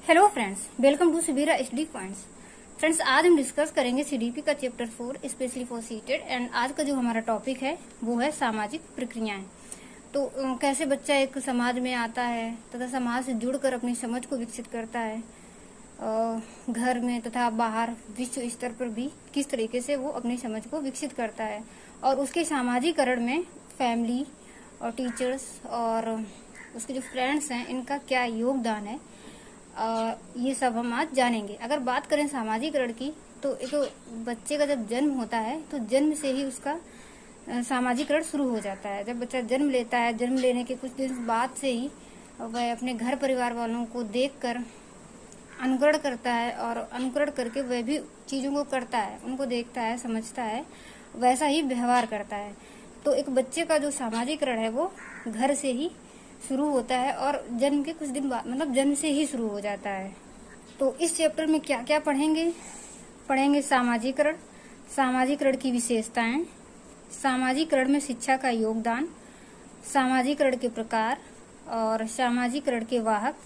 Hello friends, welcome to सिबीरा HD points. Friends, आज हम डिस्कस करेंगे सीडीपी का chapter 4 specially for CTET. And आज का जो हमारा टॉपिक है वो है सामाजिक प्रक्रियाएं। तो कैसे बच्चा एक समाज में आता है तथा समाज से जुड़कर अपनी समझ को विकसित करता है, घर में तथा बाहर विश्व स्तर पर भी किस तरीके से वो अपनी समझ को विकसित करता है, और उसके सामाजिकरण में फैमिली और टीचर्स और उसके जो फ्रेंड्स हैं इनका क्या योगदान है, ये सब हम आज जानेंगे। अगर बात करें सामाजिकरण की, तो एक बच्चे का जब जन्म होता है तो जन्म से ही उसका सामाजिकरण शुरू हो जाता है। जब बच्चा जन्म लेता है, जन्म लेने के कुछ दिन बाद से ही वह अपने घर परिवार वालों को देखकर अनुकरण करता है, और अनुकरण करके वह भी चीजों को करता है, उनको देखता है, समझता है, वैसा ही व्यवहार करता है। तो एक बच्चे का जो सामाजिकरण है वो घर से ही शुरू होता है और जन्म के कुछ दिन बाद, मतलब जन्म से ही शुरू हो जाता है। तो इस चैप्टर में क्या क्या पढ़ेंगे सामाजिकरण, सामाजिकरण की विशेषताएं, सामाजिकरण में शिक्षा का योगदान, सामाजिकरण के प्रकार और सामाजिकरण के वाहक,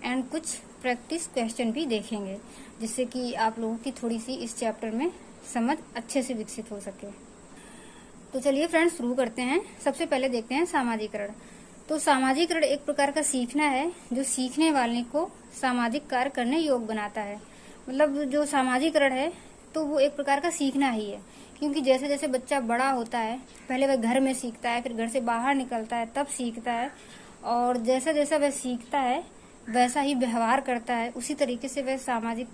एंड कुछ प्रैक्टिस क्वेश्चन भी देखेंगे, जिससे कि आप लोगों की थोड़ी सी इस चैप्टर में समझ अच्छे से विकसित हो सके। तो चलिए फ्रेंड्स, शुरू करते हैं। सबसे पहले देखते हैं सामाजिकरण। तो सामाजिकरण एक प्रकार का सीखना है जो सीखने वाले को सामाजिक कार्य करने योग्य बनाता है। मतलब जो सामाजिकरण है तो वो एक प्रकार का सीखना ही है, क्योंकि जैसे जैसे बच्चा बड़ा होता है, पहले वह घर में सीखता है, फिर घर से बाहर निकलता है, तब सीखता है, और जैसा जैसा वह सीखता है वैसा ही व्यवहार करता है, उसी तरीके से वह सामाजिक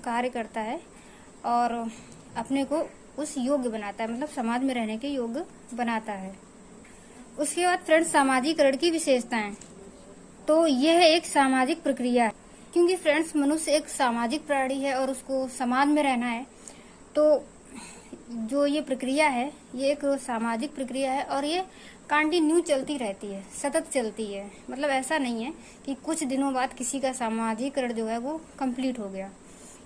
कार्य करता है और अपने को उस योग्य बनाता है, मतलब समाज में रहने के योग्य बनाता है। उसके बाद फ्रेंड्स, सामाजिकरण की विशेषताएं। तो यह एक सामाजिक प्रक्रिया है, क्योंकि फ्रेंड्स मनुष्य एक सामाजिक प्राणी है और उसको समाज में रहना है। तो जो ये प्रक्रिया है ये एक सामाजिक प्रक्रिया है और ये कंटिन्यू चलती रहती है, सतत चलती है। मतलब ऐसा नहीं है कि कुछ दिनों बाद किसी का सामाजिकरण जो है वो कंप्लीट हो गया,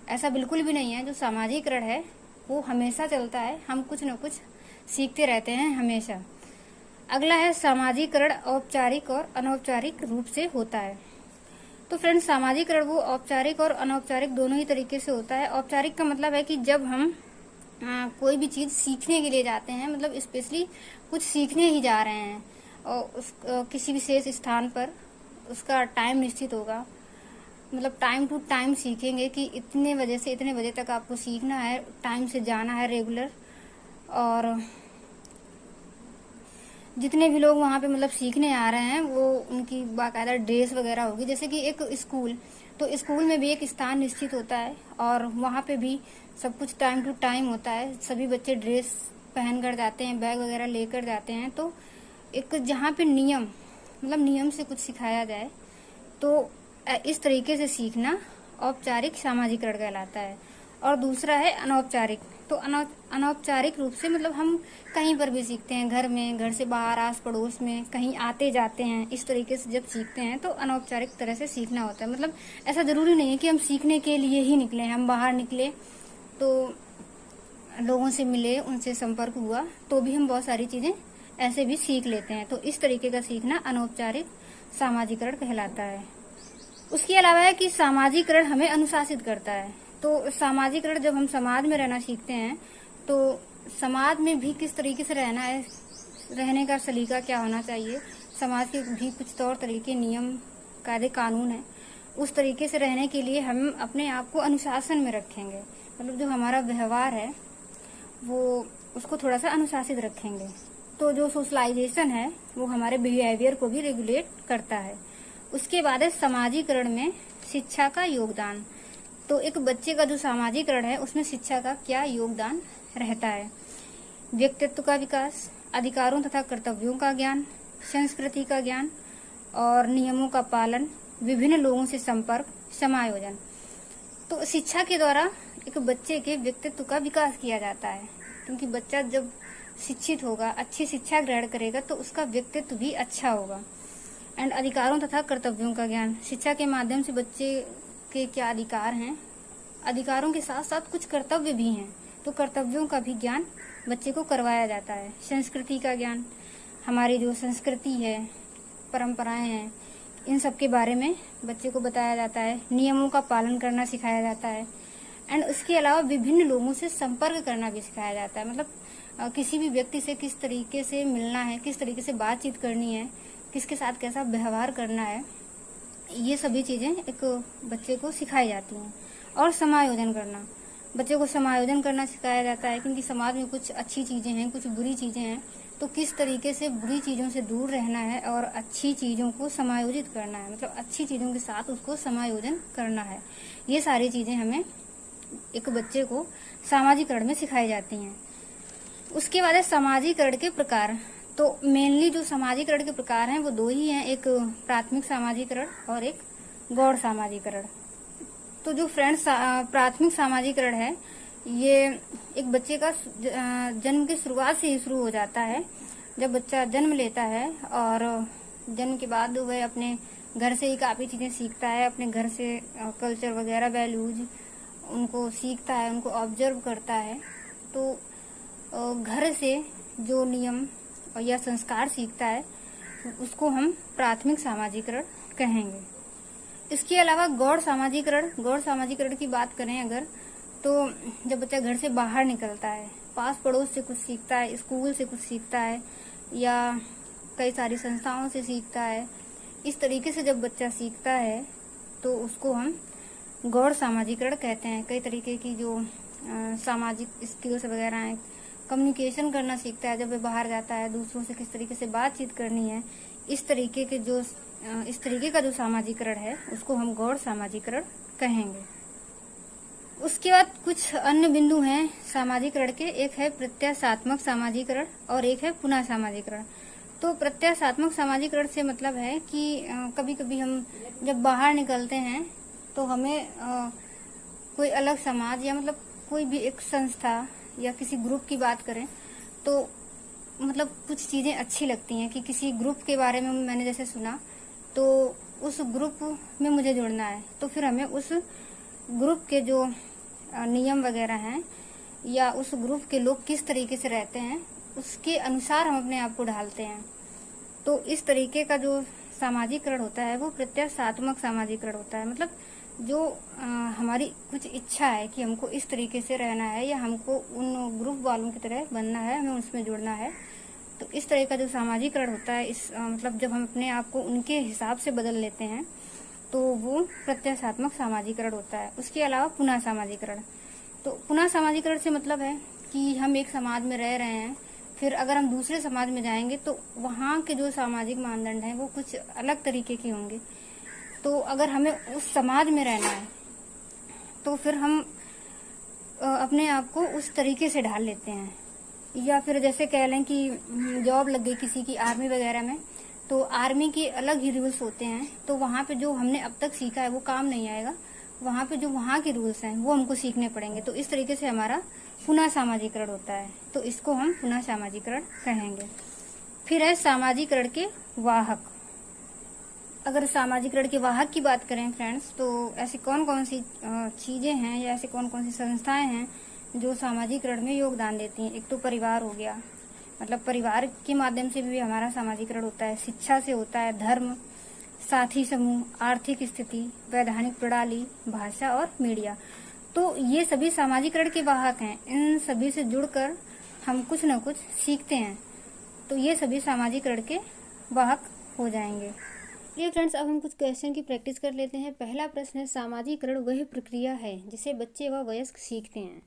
ऐसा बिल्कुल भी नहीं है। जो सामाजिकरण है वो हमेशा चलता है, हम कुछ न कुछ सीखते रहते हैं हमेशा। अगला है सामाजिकरण औपचारिक और अनौपचारिक रूप से होता है। तो फ्रेंड्स, सामाजिकरण वो औपचारिक और अनौपचारिक दोनों ही तरीके से होता है। औपचारिक का मतलब है कि जब हम कोई भी चीज सीखने के लिए जाते हैं, मतलब स्पेशली कुछ सीखने ही जा रहे हैं और किसी विशेष स्थान पर उसका टाइम निश्चित होगा, मतलब टाइम टू टाइम सीखेंगे कि इतने बजे से इतने बजे तक आपको सीखना है, टाइम से जाना है रेगुलर। और जितने भी लोग वहाँ पे मतलब सीखने आ रहे हैं वो उनकी बाकायदा ड्रेस वगैरह होगी। जैसे कि एक स्कूल, तो स्कूल में भी एक स्थान निश्चित होता है और वहाँ पे भी सब कुछ टाइम टू टाइम होता है। सभी बच्चे ड्रेस पहन कर जाते हैं, बैग वगैरह लेकर जाते हैं। तो एक जहाँ पे नियम, मतलब नियम से कुछ सिखाया जाए, तो इस तरीके से सीखना औपचारिक सामाजिकरण कहलाता है। और दूसरा है अनौपचारिक। तो अनौपचारिक रूप से मतलब हम कहीं पर भी सीखते हैं, घर में, घर से बाहर, आस पड़ोस में, कहीं आते जाते हैं, इस तरीके से जब सीखते हैं तो अनौपचारिक तरह से सीखना होता है। मतलब ऐसा जरूरी नहीं है कि हम सीखने के लिए ही निकले, हम बाहर निकले तो लोगों से मिले, उनसे संपर्क हुआ, तो भी हम बहुत सारी चीजें ऐसे भी सीख लेते हैं। तो इस तरीके का सीखना अनौपचारिक सामाजिकरण कहलाता है। उसके अलावा है कि सामाजिकरण हमें अनुशासित करता है। तो सामाजिकरण, जब हम समाज में रहना सीखते हैं तो समाज में भी किस तरीके से रहना है, रहने का सलीका क्या होना चाहिए, समाज के भी कुछ तौर तरीके, नियम, कायदे, कानून है, उस तरीके से रहने के लिए हम अपने आप को अनुशासन में रखेंगे। मतलब जो हमारा व्यवहार है वो उसको थोड़ा सा अनुशासित रखेंगे। तो जो सोशलाइजेशन है वो हमारे बिहेवियर को भी रेगुलेट करता है। उसके बाद है सामाजिकरण में शिक्षा का योगदान। तो एक बच्चे का जो सामाजिकरण है उसमें शिक्षा का क्या योगदान रहता है। व्यक्तित्व का विकास, अधिकारों तथा कर्तव्यों का ज्ञान, संस्कृति का ज्ञान और नियमों का पालन, विभिन्न लोगों से संपर्क, समायोजन। तो शिक्षा के द्वारा एक बच्चे के व्यक्तित्व का विकास किया जाता है, क्योंकि बच्चा जब शिक्षित होगा, अच्छी शिक्षा ग्रहण करेगा तो उसका व्यक्तित्व भी अच्छा होगा। एंड अधिकारों तथा कर्तव्यों का ज्ञान, शिक्षा के माध्यम से बच्चे के क्या अधिकार हैं, अधिकारों के साथ साथ कुछ कर्तव्य भी हैं, तो कर्तव्यों का भी ज्ञान बच्चे को करवाया जाता है। संस्कृति का ज्ञान, हमारी जो संस्कृति है, परंपराएं हैं, इन सब के बारे में बच्चे को बताया जाता है, नियमों का पालन करना सिखाया जाता है। एंड उसके अलावा विभिन्न लोगों से संपर्क करना भी सिखाया जाता है, मतलब किसी भी व्यक्ति से किस तरीके से मिलना है, किस तरीके से बातचीत करनी है, किसके साथ कैसा व्यवहार करना है, ये सभी चीजें एक बच्चे को सिखाई जाती हैं। और समायोजन करना, बच्चे को समायोजन करना सिखाया जाता है, क्योंकि समाज में कुछ अच्छी चीजें हैं, कुछ बुरी चीजें हैं, तो किस तरीके से बुरी चीजों से दूर रहना है और अच्छी चीजों को समायोजित करना है, मतलब अच्छी चीजों के साथ उसको समायोजन करना है। ये सारी चीजें हमें एक बच्चे को सामाजिकरण में सिखाई जाती हैं। उसके बाद है सामाजिकरण के प्रकार। तो मेनली जो सामाजिकरण के प्रकार हैं वो दो ही हैं, एक प्राथमिक सामाजिकरण और एक गौड़ सामाजिकरण। तो जो फ्रेंड्स प्राथमिक सामाजिकरण है, ये एक बच्चे का जन्म की शुरुआत से ही शुरू हो जाता है। जब बच्चा जन्म लेता है और जन्म के बाद वह अपने घर से ही काफी चीजें सीखता है, अपने घर से कल्चर वगैरह वैल्यूज उनको सीखता है, उनको ऑब्जर्व करता है। तो घर से जो नियम या संस्कार सीखता है उसको हम प्राथमिक सामाजिकरण कहेंगे। इसके अलावा गौड़ सामाजिकरण की बात करें अगर, तो जब बच्चा घर से बाहर निकलता है, पास पड़ोस से कुछ सीखता है, स्कूल से कुछ सीखता है या कई सारी संस्थाओं से सीखता है, इस तरीके से जब बच्चा सीखता है तो उसको हम गौड़ सामाजिकरण कहते हैं। कई तरीके की जो सामाजिक स्किल्स वगैरह हैं, कम्युनिकेशन करना सीखता है, जब वह बाहर जाता है दूसरों से किस तरीके से बातचीत करनी है, इस तरीके का जो सामाजिकरण है उसको हम गौड़ सामाजिकरण कहेंगे। उसके बाद कुछ अन्य बिंदु हैं सामाजिकरण के, एक है प्रत्याशात्मक सामाजिकरण और एक है पुनः सामाजिकरण। तो प्रत्याशात्मक सामाजिकरण से मतलब है कि कभी कभी हम जब बाहर निकलते हैं तो हमें कोई अलग समाज या मतलब कोई भी एक संस्था या किसी ग्रुप की बात करें तो मतलब कुछ चीजें अच्छी लगती हैं कि किसी ग्रुप के बारे में मैंने जैसे सुना तो उस ग्रुप में मुझे जुड़ना है, तो फिर हमें उस ग्रुप के जो नियम वगैरह हैं या उस ग्रुप के लोग किस तरीके से रहते हैं उसके अनुसार हम अपने आप को ढालते हैं। तो इस तरीके का जो सामाजिकरण होता है वो प्रत्याशात्मक सामाजिकरण होता है, मतलब जो हमारी कुछ इच्छा है कि हमको इस तरीके से रहना है या हमको उन ग्रुप वालों की तरह बनना है, हमें उसमें जुड़ना है, तो इस तरह का जो सामाजिकरण होता है मतलब जब हम अपने आप को उनके हिसाब से बदल लेते हैं तो वो प्रत्याशात्मक सामाजिकरण होता है। उसके अलावा पुनः सामाजिकरण, तो पुनः सामाजिकरण से मतलब है कि हम एक समाज में रह रहे हैं, फिर अगर हम दूसरे समाज में जाएंगे तो वहाँ के जो सामाजिक मानदंड हैं वो कुछ अलग तरीके के होंगे। तो अगर हमें उस समाज में रहना है तो फिर हम अपने आप को उस तरीके से ढाल लेते हैं। या फिर जैसे कह लें कि जॉब लग गई किसी की आर्मी वगैरह में, तो आर्मी के अलग ही रूल्स होते हैं, तो वहाँ पे जो हमने अब तक सीखा है वो काम नहीं आएगा, वहाँ पे जो वहाँ के रूल्स हैं वो हमको सीखने पड़ेंगे। तो इस तरीके से हमारा पुनः सामाजिकरण होता है, तो इसको हम पुनः सामाजिकरण कहेंगे। फिर है सामाजिकरण के वाहक। अगर सामाजिकरण के वाहक की बात करें फ्रेंड्स, तो ऐसी कौन कौन सी चीजें हैं या ऐसी कौन कौन सी संस्थाएं हैं जो सामाजिकरण में योगदान देती हैं। एक तो परिवार हो गया, मतलब परिवार के माध्यम से भी हमारा सामाजिकरण होता है, शिक्षा से होता है, धर्म, साथी समूह, आर्थिक स्थिति, वैधानिक प्रणाली, भाषा और मीडिया। तो ये सभी सामाजिकरण के वाहक हैं, इन सभी से जुड़कर हम कुछ न कुछ सीखते हैं, तो ये सभी सामाजिकरण के वाहक हो जाएंगे। ये फ्रेंड्स, अब हम कुछ क्वेश्चन की प्रैक्टिस कर लेते हैं। पहला प्रश्न है, सामाजिकरण वह प्रक्रिया है जिसे बच्चे व वयस्क सीखते हैं।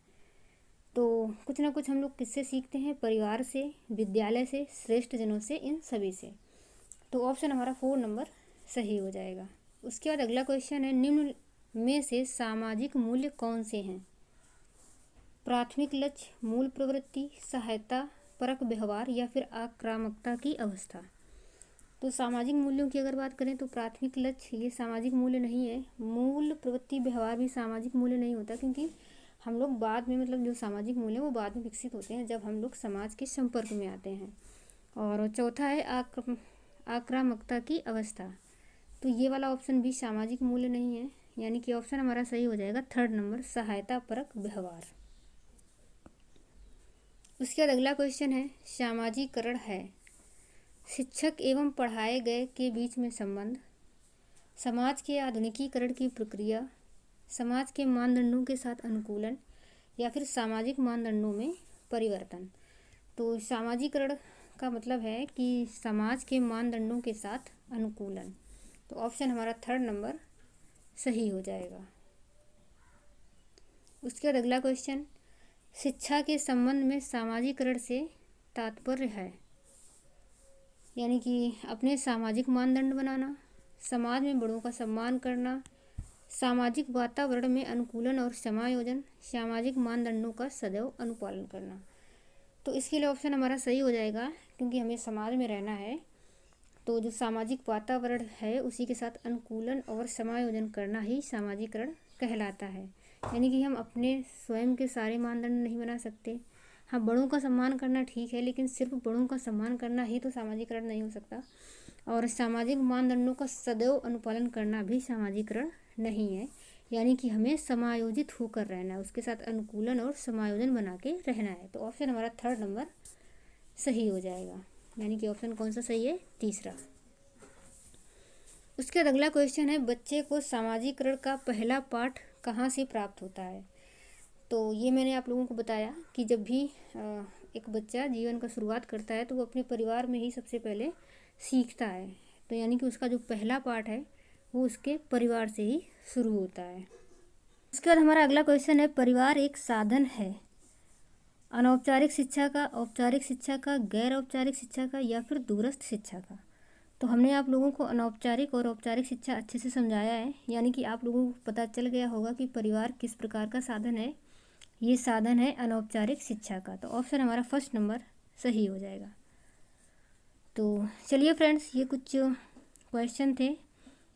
तो कुछ ना कुछ हम लोग किससे सीखते हैं? परिवार से, विद्यालय से, श्रेष्ठ जनों से, इन सभी से। तो ऑप्शन हमारा 4 नंबर सही हो जाएगा। उसके बाद अगला क्वेश्चन है, निम्न में से सामाजिक मूल्य कौन से हैं? प्राथमिक लक्ष्य, मूल प्रवृत्ति, सहायता परक व्यवहार या फिर आक्रामकता की अवस्था। तो सामाजिक मूल्यों की अगर बात करें तो प्राथमिक लक्ष्य ये सामाजिक मूल्य नहीं है, मूल प्रवृत्ति व्यवहार भी सामाजिक मूल्य नहीं होता, क्योंकि हम लोग बाद में मतलब जो सामाजिक मूल्य वो बाद में विकसित होते हैं जब हम लोग समाज के संपर्क में आते हैं। और चौथा है आक्रामकता की अवस्था। तो ये वाला ऑप्शन भी सामाजिक मूल्य नहीं है, यानी कि ऑप्शन हमारा सही हो जाएगा 3rd नंबर, सहायता परक व्यवहार। उसके बाद अगला क्वेश्चन है, सामाजिकरण है शिक्षक एवं पढ़ाए गए के बीच में संबंध, समाज के आधुनिकीकरण की प्रक्रिया, समाज के मानदंडों के साथ अनुकूलन, या फिर सामाजिक मानदंडों में परिवर्तन। तो सामाजिकरण का मतलब है कि समाज के मानदंडों के साथ अनुकूलन। तो ऑप्शन हमारा 3rd नंबर सही हो जाएगा। उसके बाद अगला क्वेश्चन, शिक्षा के संबंध में सामाजिकरण से तात्पर्य है, यानी कि अपने सामाजिक मानदंड बनाना, समाज में बड़ों का सम्मान करना, सामाजिक वातावरण में अनुकूलन और समायोजन, सामाजिक मानदंडों का सदैव अनुपालन करना। तो इसके लिए ऑप्शन हमारा सही हो जाएगा, क्योंकि हमें समाज में रहना है तो जो सामाजिक वातावरण है उसी के साथ अनुकूलन और समायोजन करना ही सामाजिकरण कहलाता है। यानी कि हम अपने स्वयं के सारे मानदंड नहीं बना सकते। हाँ, बड़ों का सम्मान करना ठीक है, लेकिन सिर्फ बड़ों का सम्मान करना ही तो सामाजिकरण नहीं हो सकता। और सामाजिक मानदंडों का सदैव अनुपालन करना भी सामाजिकरण नहीं है। यानी कि हमें समायोजित होकर रहना है, उसके साथ अनुकूलन और समायोजन बना के रहना है। तो ऑप्शन हमारा 3rd नंबर सही हो जाएगा। यानी कि ऑप्शन कौन सा सही है? तीसरा। उसके बाद अगला क्वेश्चन है, बच्चे को सामाजिकरण का पहला पाठ कहाँ से प्राप्त होता है? तो ये मैंने आप लोगों को बताया कि जब भी एक बच्चा जीवन का शुरुआत करता है तो वो अपने परिवार में ही सबसे पहले सीखता है। तो यानी कि उसका जो पहला पाठ है वो उसके परिवार से ही शुरू होता है। उसके बाद हमारा अगला क्वेश्चन है, परिवार एक साधन है अनौपचारिक शिक्षा का, औपचारिक शिक्षा का, गैर औपचारिक शिक्षा का, या फिर दूरस्थ शिक्षा का? तो हमने आप लोगों को अनौपचारिक और औपचारिक शिक्षा अच्छे से समझाया है। यानी कि आप लोगों को पता चल गया होगा कि परिवार किस प्रकार का साधन है। ये साधन है अनौपचारिक शिक्षा का। तो ऑप्शन हमारा 1st नंबर सही हो जाएगा। तो चलिए फ्रेंड्स, ये कुछ क्वेश्चन थे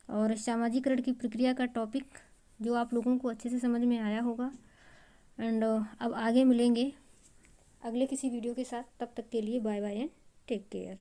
और सामाजिकरण की प्रक्रिया का टॉपिक जो आप लोगों को अच्छे से समझ में आया होगा। एंड अब आगे मिलेंगे अगले किसी वीडियो के साथ। तब तक के लिए bye bye and take care.